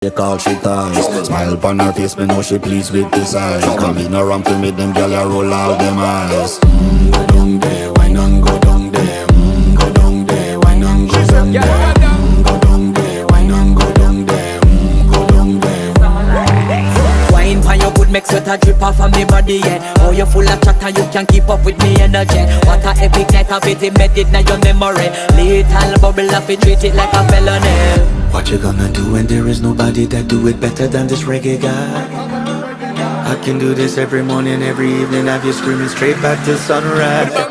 They call she ties. Smile upon her face, me know she pleased with this eyes. Come in around to me, them gyal a roll out them eyes. Go down there, why not go down there? Go down there, why not go down there? Go down there, why not go down there? Go down there. Wine pan your good, make sweat a drip off of me body, yeah. Oh, you full of chatter, you can't keep up with me energy. What a epic night of it, embedded in your memory. Little bubble of it, treat it like a felony. What you gonna do when there is nobody that do it better than this reggae guy? I can do this every morning, every evening, have you screaming straight back to sunrise.